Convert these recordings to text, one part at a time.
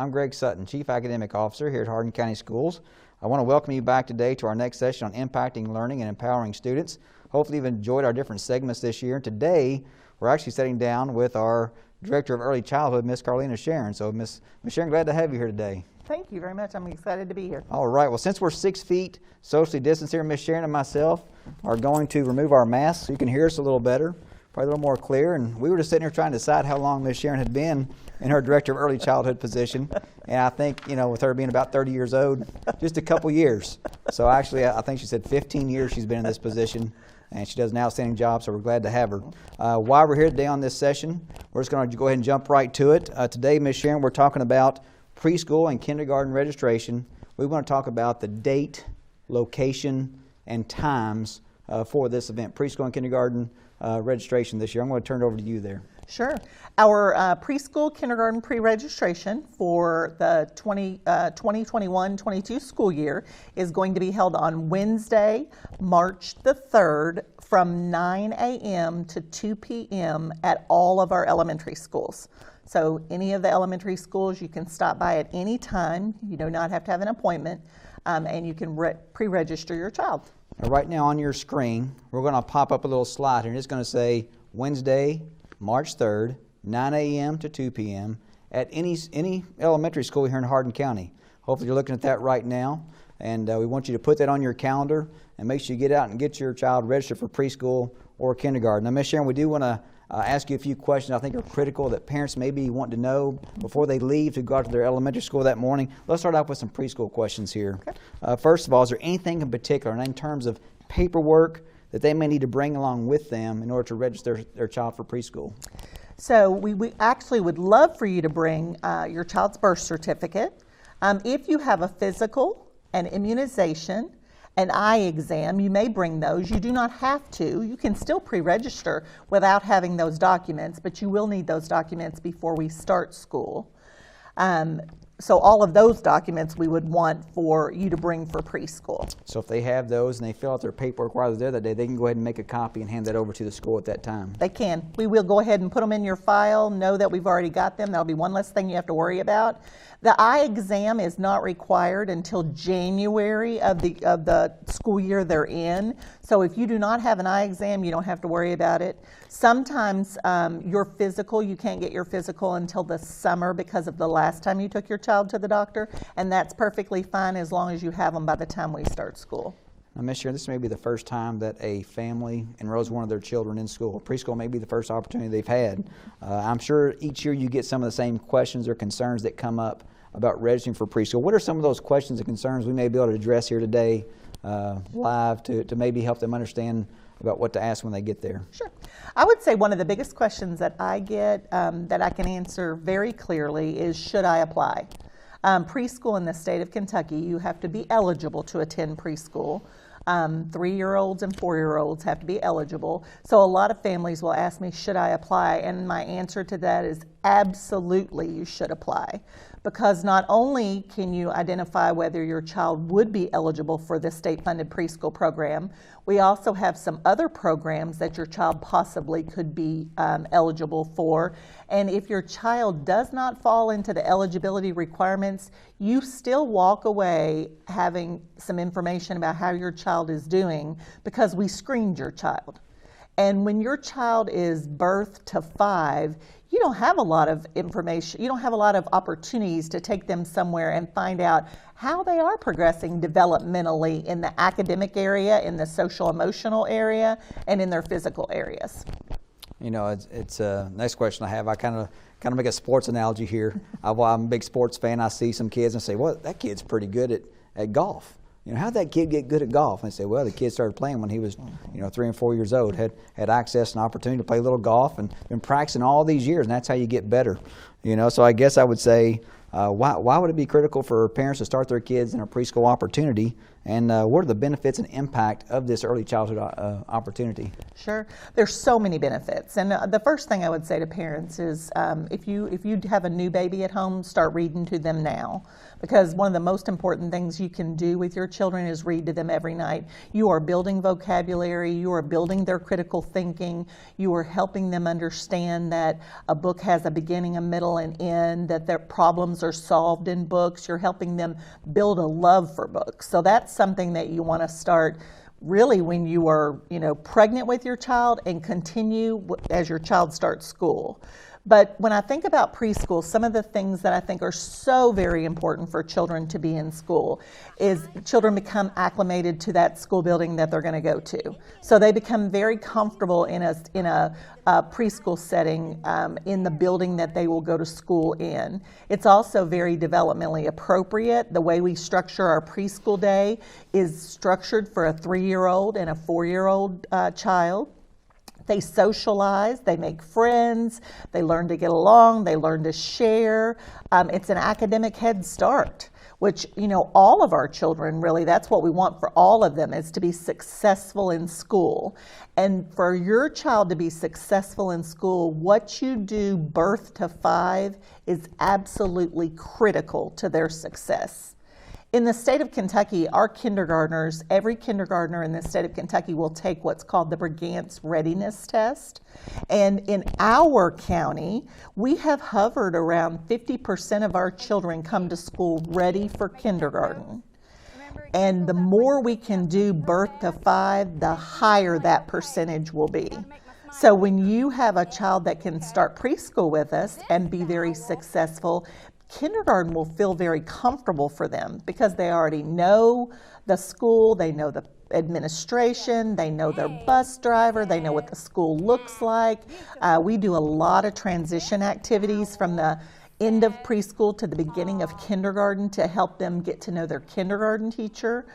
I'm Greg Sutton, Chief Academic Officer here at Hardin County Schools. I want to welcome you back today to our next session on impacting learning and empowering students. Hopefully you've enjoyed our different segments this year. Today, we're actually sitting down with our Director of Early Childhood, Miss Carlena Sheeran. So, Miss Sheeran, glad to have you here today. Thank you very much. I'm excited to be here. All right. Well, since we're 6 feet socially distanced here, Miss Sheeran and myself are going to remove our masks so you can hear us a little better, probably a little more clear. And we were just sitting here trying to decide how long Miss Sheeran had been in her Director of Early Childhood position. And I think, with her being about 30 years old, just a couple years. So actually, I think she said 15 years she's been in this position. And she does an outstanding job, so we're glad to have her. While we're here today on this session, we're just going to go ahead and jump right to it. Today, Ms. Sheeran, we're talking about preschool and kindergarten registration. We want to talk about the date, location, and times for this event, preschool and kindergarten registration this year. I'm going to turn it over to you there. Sure. Our preschool kindergarten pre-registration for the 2021-22 school year is going to be held on Wednesday, March the 3rd from 9 a.m. to 2 p.m. at all of our elementary schools. So any of the elementary schools, you can stop by at any time. You do not have to have an appointment, and you can pre-register your child. Now, right now on your screen, we're going to pop up a little slide here, and it's going to say Wednesday, March 3rd, 9 a.m. to 2 p.m. at any elementary school here in Hardin County. Hopefully you're looking at that right now, and we want you to put that on your calendar and make sure you get out and get your child registered for preschool or kindergarten. Now, Ms. Sheeran, we do want to ask you a few questions I think are critical that parents maybe want to know before they leave to go out to their elementary school that morning. Let's start off with some preschool questions here. Okay. First of all, is there anything in particular in terms of paperwork that they may need to bring along with them in order to register their child for preschool? So we actually would love for you to bring your child's birth certificate. If you have a physical, an immunization, an eye exam, you may bring those. You do not have to. You can still pre-register without having those documents, but you will need those documents before we start school. So all of those documents we would want for you to bring for preschool. So if they have those and they fill out their paperwork while they're there that day, they can go ahead and make a copy and hand that over to the school at that time. They can. We will go ahead and put them in your file, know that we've already got them. That'll be one less thing you have to worry about. The eye exam is not required until January of the school year they're in. So if you do not have an eye exam, you don't have to worry about it. Sometimes your physical, you can't get your physical until the summer because of the last time you took your child to the doctor, and that's perfectly fine as long as you have them by the time we start school. Now, Ms. Sheeran, this may be the first time that a family enrolls one of their children in school. Preschool may be the first opportunity they've had. I'm sure each year you get some of the same questions or concerns that come up about registering for preschool. What are some of those questions and concerns we may be able to address here today live to maybe help them understand about what to ask when they get there? Sure. I would say one of the biggest questions that I get that I can answer very clearly is, should I apply? Preschool in the state of Kentucky, you have to be eligible to attend preschool. 3-year-olds and 4-year-olds have to be eligible. So a lot of families will ask me, should I apply? And my answer to that is absolutely you should apply. Because not only can you identify whether your child would be eligible for the state-funded preschool program, we also have some other programs that your child possibly could be eligible for. And if your child does not fall into the eligibility requirements, you still walk away having some information about how your child is doing because we screened your child. And when your child is birth to 5, you don't have a lot of information, you don't have a lot of opportunities to take them somewhere and find out how they are progressing developmentally in the academic area, in the social emotional area, and in their physical areas. It's a nice question I have. I kind of make a sports analogy here. I'm a big sports fan. I see some kids and say, well, that kid's pretty good at golf. How'd that kid get good at golf? And I say, well, the kid started playing when he was, 3 and 4 years old, had access and opportunity to play a little golf and been practicing all these years, and that's how you get better. So I guess I would say, why would it be critical for parents to start their kids in a preschool opportunity? and what are the benefits and impact of this early childhood opportunity? Sure. There's so many benefits. And the first thing I would say to parents is if you have a new baby at home, start reading to them now. Because one of the most important things you can do with your children is read to them every night. You are building vocabulary, you are building their critical thinking, you are helping them understand that a book has a beginning, a middle, and end, that their problems are solved in books. You're helping them build a love for books. So that's something that you want to start really when you are, pregnant with your child and continue as your child starts school. But when I think about preschool, some of the things that I think are so very important for children to be in school is children become acclimated to that school building that they're going to go to. So they become very comfortable in a preschool setting in the building that they will go to school in. It's also very developmentally appropriate. The way we structure our preschool day is structured for a 3-year-old and a 4-year-old child. They socialize, they make friends, they learn to get along, they learn to share. It's an academic head start, which, all of our children really, that's what we want for all of them, is to be successful in school. And for your child to be successful in school, what you do birth to 5 is absolutely critical to their success. In the state of Kentucky, our kindergartners, every kindergartner in the state of Kentucky will take what's called the Brigance Readiness Test. And in our county, we have hovered around 50% of our children come to school ready for kindergarten. And the more we can do birth to 5, the higher that percentage will be. So when you have a child that can start preschool with us and be very successful, kindergarten will feel very comfortable for them because they already know the school, they know the administration, they know their bus driver, they know what the school looks like. We do a lot of transition activities from the end of preschool to the beginning of kindergarten to help them get to know their kindergarten teacher,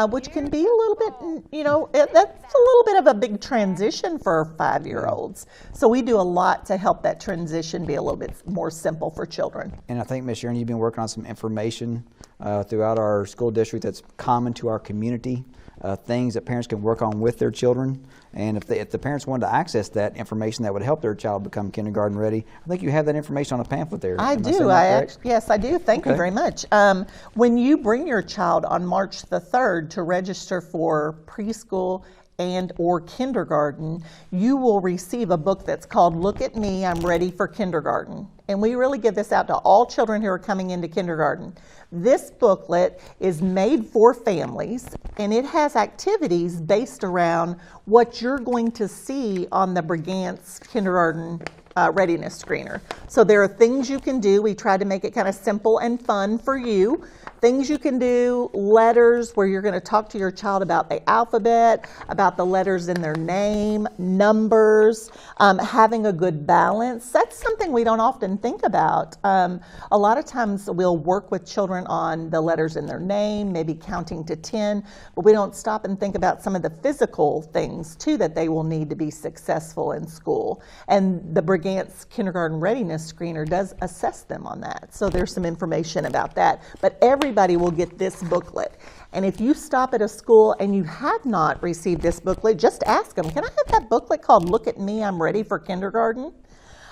which can be a little bit, that's a little bit of a big transition for 5-year-olds. So we do a lot to help that transition be a little bit more simple for children. And I think, Ms. Sheeran, you've been working on some information throughout our school district that's common to our community, things that parents can work on with their children. And if the parents wanted to access that information that would help their child become kindergarten ready, I think you have that information on a pamphlet there. I do. Yes, I do. Thank you very much. When you bring your child on March the 3rd to register for preschool and or kindergarten, you will receive a book that's called Look at Me, I'm Ready for Kindergarten. And we really give this out to all children who are coming into kindergarten. This booklet is made for families, and it has activities based around what you're going to see on the Brigance Kindergarten Readiness Screener. So there are things you can do. We try to make it kind of simple and fun for you. Things you can do, letters where you're going to talk to your child about the alphabet, about the letters in their name, numbers, having a good balance. That's something we don't often think about. A lot of times we'll work with children on the letters in their name, maybe counting to 10, but we don't stop and think about some of the physical things too that they will need to be successful in school. And the Brigance Kindergarten Readiness Screener does assess them on that. So there's some information about that. But everybody will get this booklet. And if you stop at a school and you have not received this booklet, just ask them, can I have that booklet called Look at Me, I'm Ready for Kindergarten?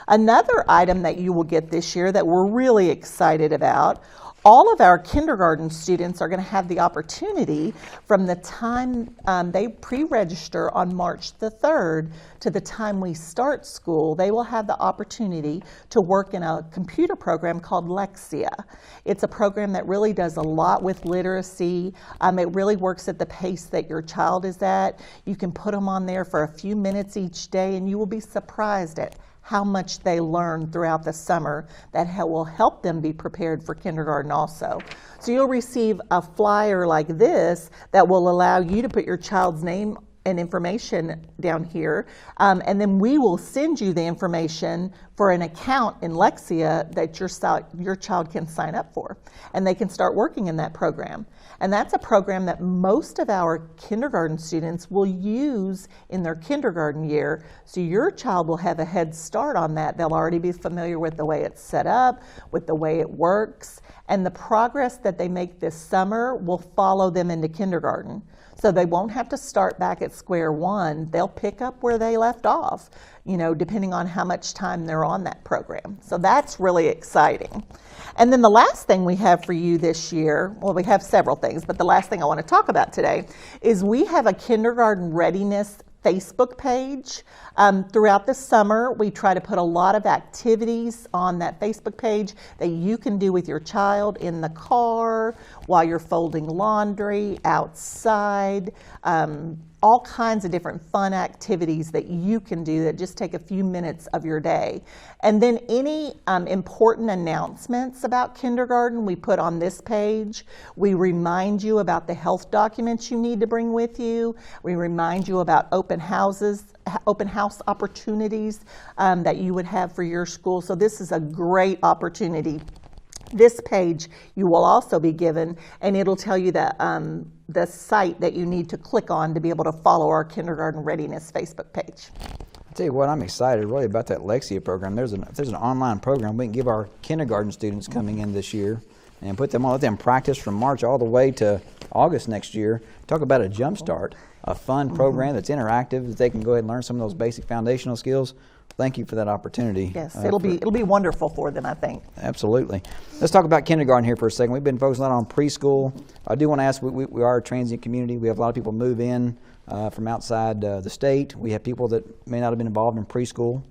Another item that you will get this year that we're really excited about, all of our kindergarten students are going to have the opportunity from the time they pre-register on March the 3rd to the time we start school. They will have the opportunity to work in a computer program called Lexia. It's a program that really does a lot with literacy. It really works at the pace that your child is at. You can put them on there for a few minutes each day, and you will be surprised at how much they learn throughout the summer that will help them be prepared for kindergarten also. So you'll receive a flyer like this that will allow you to put your child's name and information down here, and then we will send you the information for an account in Lexia that your child can sign up for, and they can start working in that program. And that's a program that most of our kindergarten students will use in their kindergarten year. So your child will have a head start on that. They'll already be familiar with the way it's set up, with the way it works. And the progress that they make this summer will follow them into kindergarten. So they won't have to start back at square one. They'll pick up where they left off, depending on how much time they're on that program. So that's really exciting. And then the last thing we have for you this year, well, we have several things, but the last thing I want to talk about today is we have a kindergarten readiness Facebook page. Throughout the summer, we try to put a lot of activities on that Facebook page that you can do with your child in the car, while you're folding laundry, outside, all kinds of different fun activities that you can do that just take a few minutes of your day. And then any important announcements about kindergarten we put on this page. We remind you about the health documents you need to bring with you. We remind you about open house opportunities that you would have for your school. So this is a great opportunity. This page you will also be given, and it'll tell you that the site that you need to click on to be able to follow our kindergarten readiness Facebook page. I'll tell you what, I'm excited really about that Lexia program. If there's an online program we can give our kindergarten students coming in this year and let them practice from March all the way to August next year. Talk about a jump start, a fun program that's interactive, that they can go ahead and learn some of those basic foundational skills. Thank you for that opportunity. Yes, it'll be wonderful for them, I think. Absolutely. Let's talk about kindergarten here for a second. We've been focusing a lot on preschool. I do want to ask, we are a transient community. We have a lot of people move in from outside the state. We have people that may not have been involved in preschool,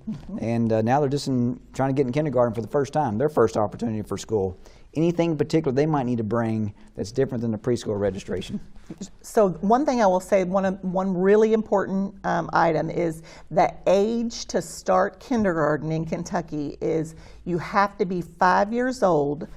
and now they're just trying to get in kindergarten for the first time, their first opportunity for school. Anything in particular they might need to bring that's different than the preschool registration? So one thing I will say, one really important item is the age to start kindergarten in Kentucky is you have to be 5 years old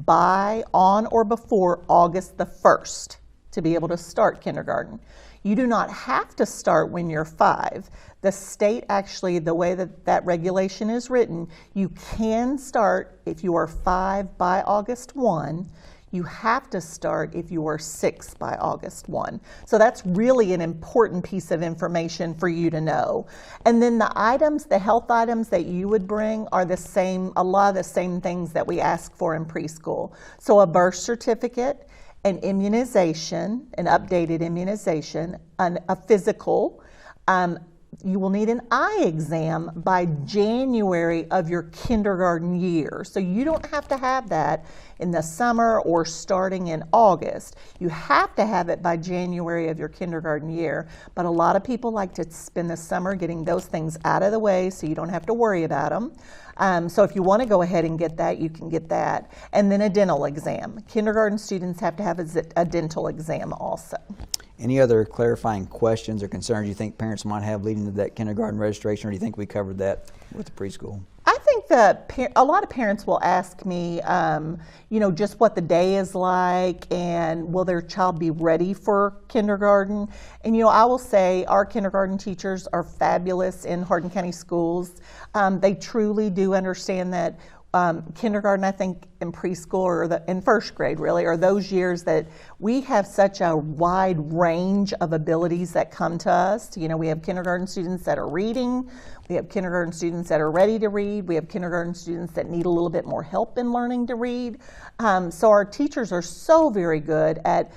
on or before August the 1st to be able to start kindergarten. You do not have to start when you're 5. The state actually, the way that regulation is written, you can start if you are 5 by August 1. You have to start if you are 6 by August 1. So that's really an important piece of information for you to know. And then the health items that you would bring are a lot of the same things that we ask for in preschool. So a birth certificate, an immunization, an updated immunization, a physical. You will need an eye exam by January of your kindergarten year. So you don't have to have that in the summer or starting in August. You have to have it by January of your kindergarten year. But a lot of people like to spend the summer getting those things out of the way so you don't have to worry about them. So if you want to go ahead and get that, you can get that. And then a dental exam. Kindergarten students have to have a dental exam also. Any other clarifying questions or concerns you think parents might have leading to that kindergarten registration, or do you think we covered that with the preschool? I think that a lot of parents will ask me, just what the day is like and will their child be ready for kindergarten? And, I will say our kindergarten teachers are fabulous in Hardin County Schools. They truly do understand that kindergarten, I think, in preschool or in first grade really, are those years that we have such a wide range of abilities that come to us. We have kindergarten students that are reading. We have kindergarten students that are ready to read. We have kindergarten students that need a little bit more help in learning to read. So our teachers are so very good at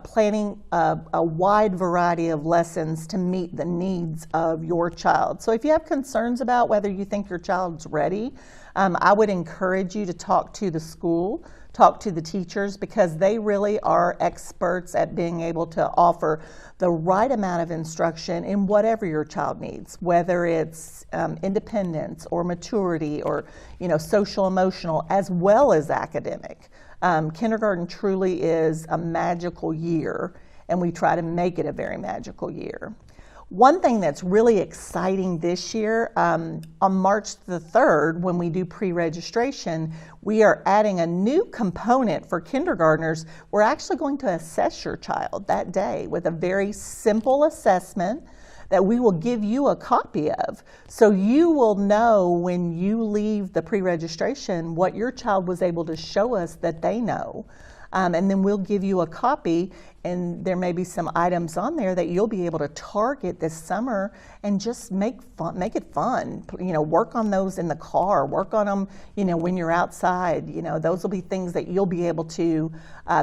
planning a wide variety of lessons to meet the needs of your child. So if you have concerns about whether you think your child's ready, I would encourage you to talk to the school, talk to the teachers, because they really are experts at being able to offer the right amount of instruction in whatever your child needs, whether it's independence or maturity or social emotional as well as academic. Kindergarten truly is a magical year, and we try to make it a very magical year. One thing that's really exciting this year, on March the 3rd, when we do pre-registration, we are adding a new component for kindergartners. We're actually going to assess your child that day with a very simple assessment that we will give you a copy of. So you will know when you leave the pre-registration what your child was able to show us that they know. And then we'll give you a copy, and there may be some items on there that you'll be able to target this summer and just make it fun. Work on those in the car, work on them, when you're outside. Those will be things that you'll be able to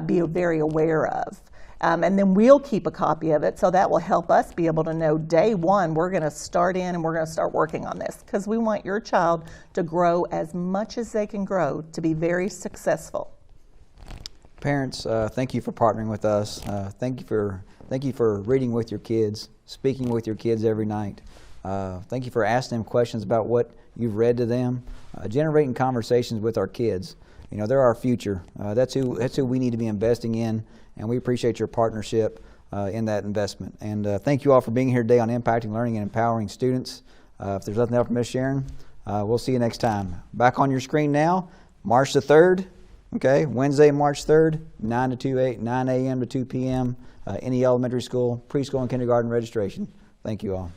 be very aware of. And then we'll keep a copy of it, so that will help us be able to know day one, we're going to start in and we're going to start working on this, because we want your child to grow as much as they can grow to be very successful. Parents, thank you for partnering with us. Thank you for reading with your kids, speaking with your kids every night. Thank you for asking them questions about what you've read to them, generating conversations with our kids. They're our future. That's who we need to be investing in, and we appreciate your partnership in that investment. And thank you all for being here today on Impacting Learning and Empowering Students. If there's nothing else from Ms. Sheeran, we'll see you next time. Back on your screen now, March the 3rd, Wednesday, March 3rd, 9 a.m. to 2 p.m., any elementary school, preschool, and kindergarten registration. Thank you all.